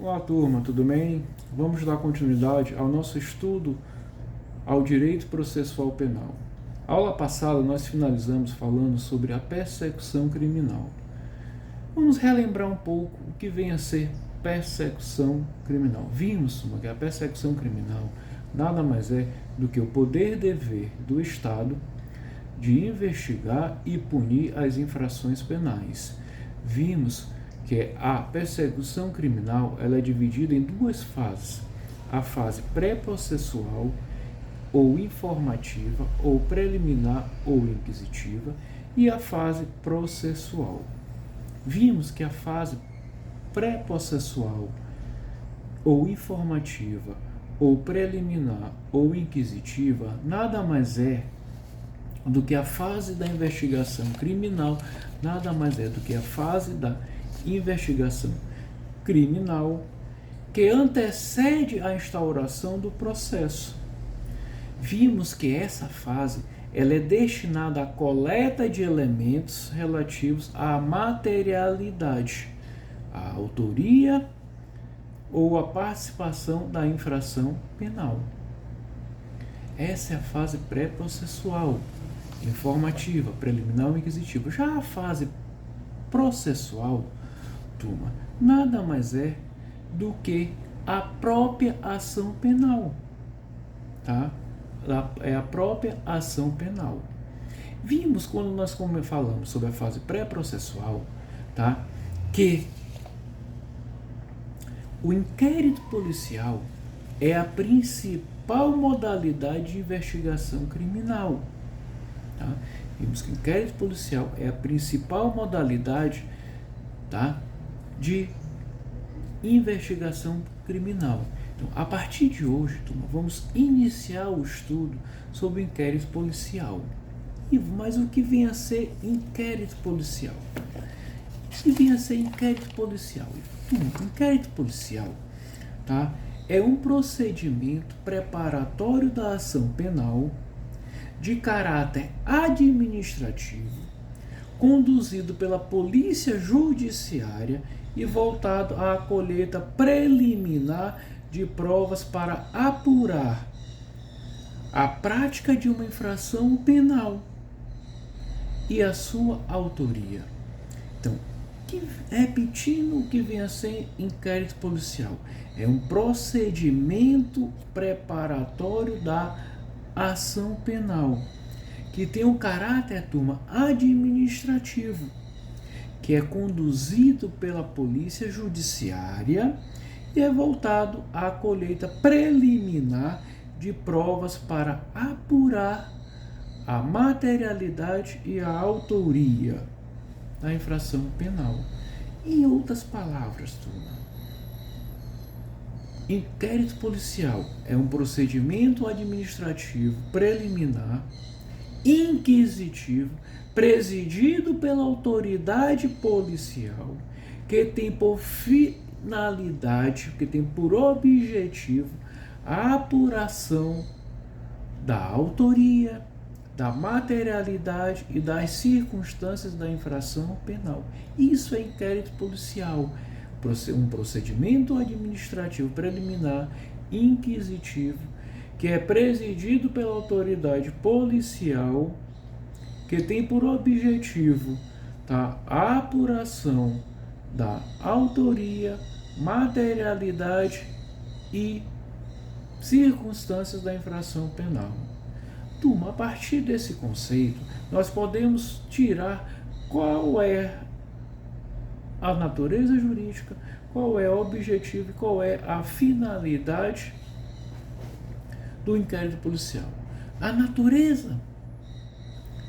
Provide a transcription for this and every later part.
Olá, turma, tudo bem? Vamos dar continuidade ao nosso estudo ao direito processual penal. A aula passada nós finalizamos falando sobre a persecução criminal. Vamos relembrar um pouco o que vem a ser persecução criminal. Vimos que a persecução criminal nada mais é do que o poder-dever do Estado de investigar e punir as infrações penais. Vimos que a persecução criminal ela é dividida em duas fases: a fase pré-processual ou informativa, ou preliminar ou inquisitiva, e a fase processual. Vimos que a fase pré-processual ou informativa, ou preliminar ou inquisitiva nada mais é do que a fase da investigação criminal, nada mais é do que a fase da investigação criminal que antecede a instauração do processo. Vimos que essa fase ela é destinada à coleta de elementos relativos à materialidade, à autoria ou à participação da infração penal. Essa é a fase pré-processual, informativa, preliminar ou inquisitiva. Já a fase processual, turma, nada mais é do que a própria ação penal, tá? É a própria ação penal. Vimos quando nós falamos sobre a fase pré-processual, tá? Que o inquérito policial é a principal modalidade de investigação criminal, tá? Vimos que o inquérito policial é a principal modalidade, tá, de investigação criminal. Então, a partir de hoje, turma, vamos iniciar o estudo sobre o inquérito policial. Mas o que vem a ser inquérito policial? O que vem a ser inquérito policial? Inquérito policial, tá, é um procedimento preparatório da ação penal de caráter administrativo, conduzido pela polícia judiciária e voltado à colheita preliminar de provas para apurar a prática de uma infração penal e a sua autoria. Então, repetindo o que vem a ser inquérito policial, é um procedimento preparatório da ação penal que tem um caráter, turma, administrativo, que é conduzido pela polícia judiciária e é voltado à colheita preliminar de provas para apurar a materialidade e a autoria da infração penal. Em outras palavras, turma, inquérito policial é um procedimento administrativo preliminar, inquisitivo, presidido pela autoridade policial, que tem por finalidade, que tem por objetivo a apuração da autoria, da materialidade e das circunstâncias da infração penal. Isso é inquérito policial, um procedimento administrativo preliminar, inquisitivo, que é presidido pela autoridade policial, que tem por objetivo, tá, a apuração da autoria, materialidade e circunstâncias da infração penal. Turma, a partir desse conceito, nós podemos tirar qual é a natureza jurídica, qual é o objetivo e qual é a finalidade do inquérito policial. A natureza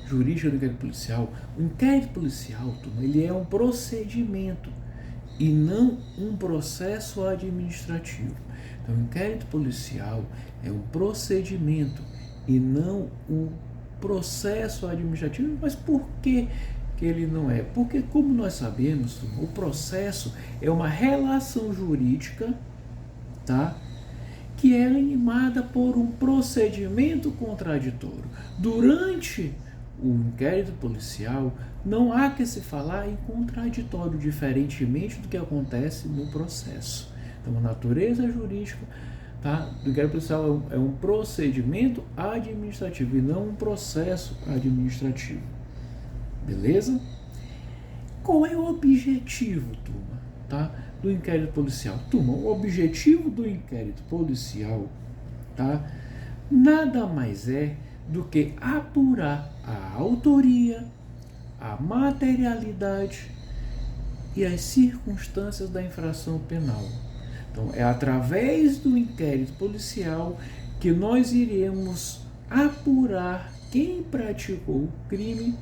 jurídica do inquérito policial, o inquérito policial, turma, ele é um procedimento e não um processo administrativo. Então, o inquérito policial é um procedimento e não um processo administrativo. Mas por que ele não é? Porque, como nós sabemos, o processo é uma relação jurídica, tá, que é animada por um procedimento contraditório. Durante o inquérito policial, não há que se falar em contraditório, diferentemente do que acontece no processo. Então, a natureza jurídica, tá, do inquérito policial é um procedimento administrativo e não um processo administrativo. Beleza? Qual é o objetivo, turma, tá, do inquérito policial? Turma, o objetivo do inquérito policial, tá, nada mais é do que apurar a autoria, a materialidade e as circunstâncias da infração penal. Então, é através do inquérito policial que nós iremos apurar quem praticou o crime,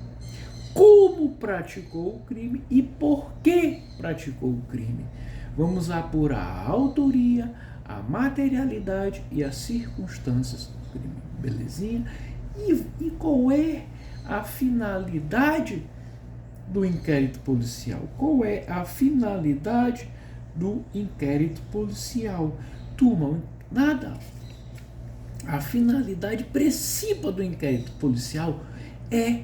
como praticou o crime e por que praticou o crime. Vamos apurar a autoria, a materialidade e as circunstâncias do crime. Belezinha? E qual é a finalidade do inquérito policial? Qual é a finalidade do inquérito policial? Turma, nada. A finalidade principal do inquérito policial é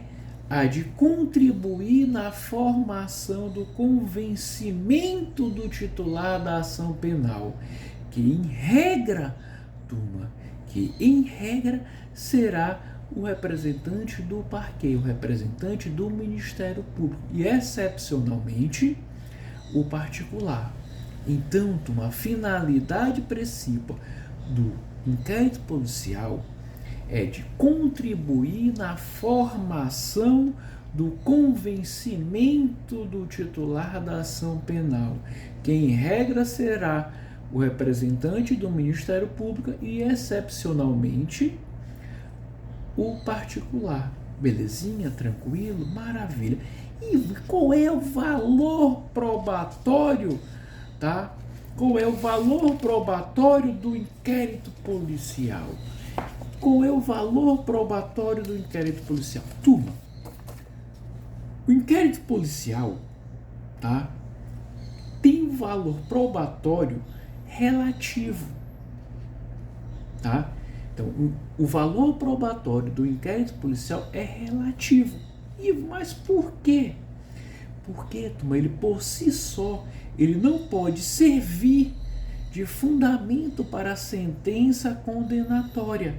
a de contribuir na formação do convencimento do titular da ação penal, que em regra, turma, será o representante do parquê, o representante do Ministério Público e, excepcionalmente, o particular. Então, a finalidade principal do inquérito policial é de contribuir na formação do convencimento do titular da ação penal, que em regra será o representante do Ministério Público e, excepcionalmente, o particular. Belezinha? Tranquilo? Maravilha. E qual é o valor probatório, tá? Qual é o valor probatório do inquérito policial? Qual é o valor probatório do inquérito policial? Turma, o inquérito policial, tá, tem um valor probatório relativo, tá? Então, o valor probatório do inquérito policial é relativo. Mas por quê? Porque, turma, ele por si só, ele não pode servir de fundamento para a sentença condenatória,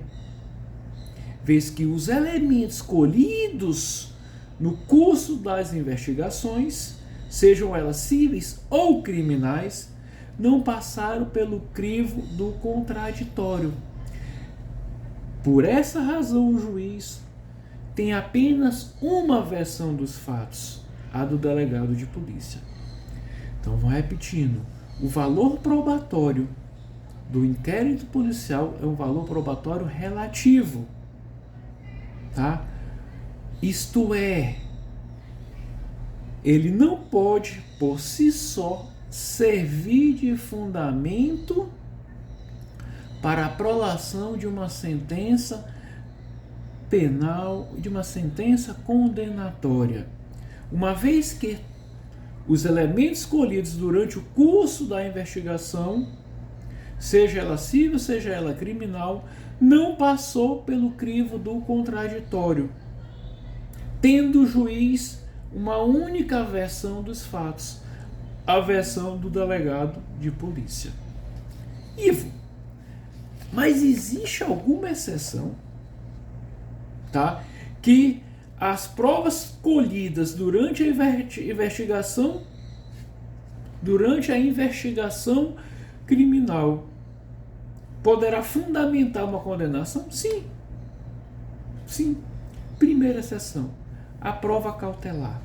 vez que os elementos colhidos no curso das investigações, sejam elas cíveis ou criminais, não passaram pelo crivo do contraditório. Por essa razão, o juiz tem apenas uma versão dos fatos, a do delegado de polícia. Então, vou repetindo. O valor probatório do inquérito policial é um valor probatório relativo, tá? Isto é, ele não pode, por si só, servir de fundamento para a prolação de uma sentença penal, de uma sentença condenatória, uma vez que os elementos colhidos durante o curso da investigação, seja ela civil, seja ela criminal, não passou pelo crivo do contraditório, tendo o juiz uma única versão dos fatos, a versão do delegado de polícia. Ivo, mas existe alguma exceção, tá? Que as provas colhidas durante a investigação criminal poderá fundamentar uma condenação? Sim. Sim. Primeira exceção, a prova cautelar.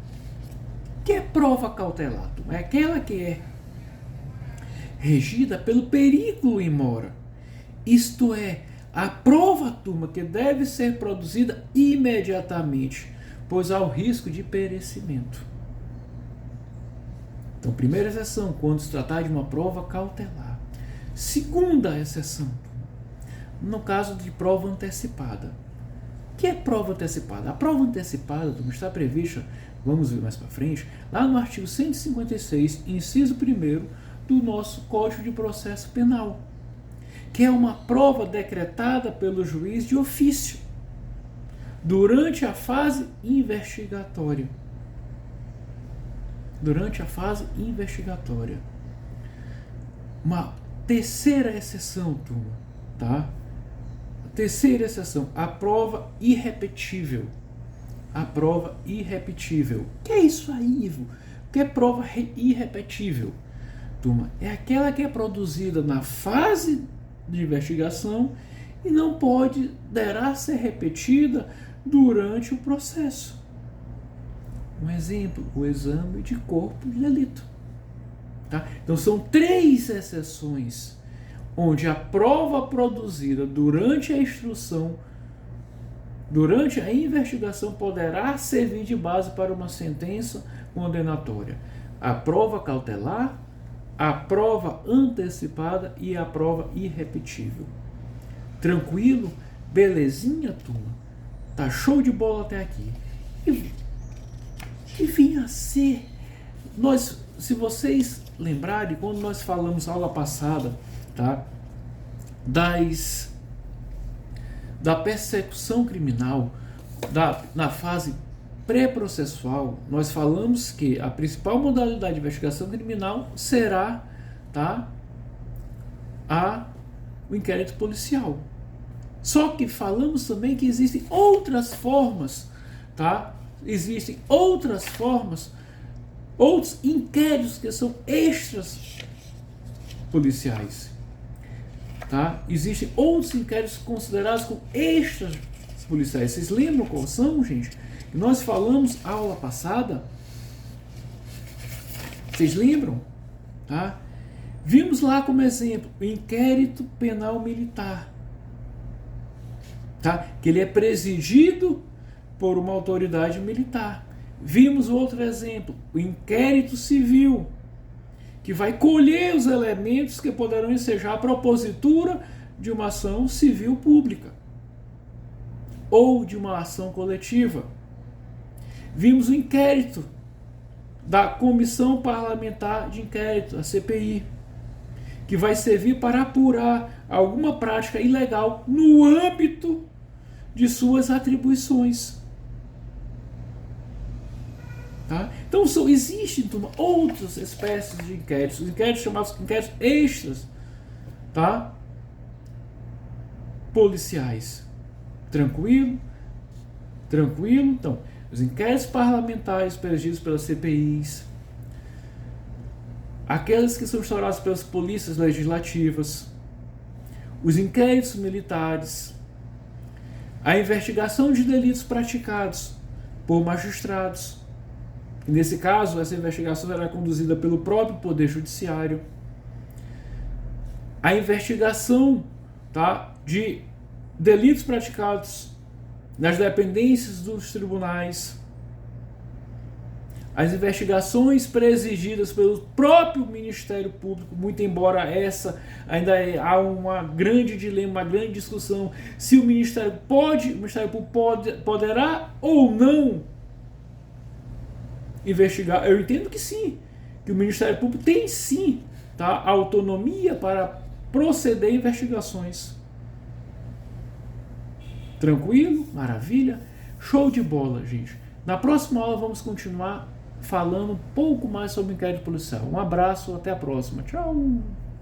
O que é prova cautelar? É aquela que é regida pelo periculo in mora. Isto é, a prova, turma, que deve ser produzida imediatamente, pois há o risco de perecimento. Então, primeira exceção, quando se tratar de uma prova cautelar. Segunda exceção, no caso de prova antecipada. O que é prova antecipada? A prova antecipada, turma, está prevista, vamos ver mais para frente, lá no artigo 156, inciso 1º do nosso Código de Processo Penal, que é uma prova decretada pelo juiz de ofício durante a fase investigatória. Durante a fase investigatória. terceira exceção, turma, tá? A terceira exceção, a prova irrepetível. A prova irrepetível. O que é isso aí, Ivo? O que é prova irrepetível? Turma, é aquela que é produzida na fase de investigação e não poderá ser repetida durante o processo. Um exemplo, o exame de corpo de delito. Tá? Então são 3 exceções onde a prova produzida durante a instrução, durante a investigação, poderá servir de base para uma sentença condenatória. A prova cautelar, a prova antecipada e a prova irrepetível. Tranquilo? Belezinha, turma? Tá show de bola até aqui. E vinha a ser... se vocês lembrarem, quando nós falamos na aula passada, tá, da persecução criminal, na fase pré-processual, nós falamos que a principal modalidade de investigação criminal será, tá, o inquérito policial. Só que falamos também que existem outras formas, tá? Existem outras formas, outros inquéritos que são extras policiais, tá? Existem outros inquéritos considerados como extras policiais. Vocês lembram quais são, gente? Nós falamos na aula passada. Vocês lembram? Tá? Vimos lá como exemplo o inquérito penal militar, tá? Que ele é presidido por uma autoridade militar. Vimos outro exemplo, o inquérito civil, que vai colher os elementos que poderão ensejar a propositura de uma ação civil pública ou de uma ação coletiva. Vimos o inquérito da Comissão Parlamentar de Inquérito, a CPI, que vai servir para apurar alguma prática ilegal no âmbito de suas atribuições. Tá? Então existem outras espécies de inquéritos, inquéritos chamados inquéritos extras, tá? Policiais. Tranquilo? Tranquilo? Então, os inquéritos parlamentares presididos pelas CPIs, aqueles que são instaurados pelas polícias legislativas, os inquéritos militares, a investigação de delitos praticados por magistrados. E nesse caso, essa investigação será conduzida pelo próprio Poder Judiciário. A investigação, tá, de delitos praticados nas dependências dos tribunais. As investigações presididas pelo próprio Ministério Público, muito embora essa ainda há uma grande dilema, uma grande discussão, se o Ministério Público poderá ou não investigar. Eu entendo que sim, que o Ministério Público tem sim, tá, autonomia para proceder a investigações. Tranquilo? Maravilha? Show de bola, gente. Na próxima aula vamos continuar falando um pouco mais sobre o inquérito policial. Um abraço, até a próxima. Tchau!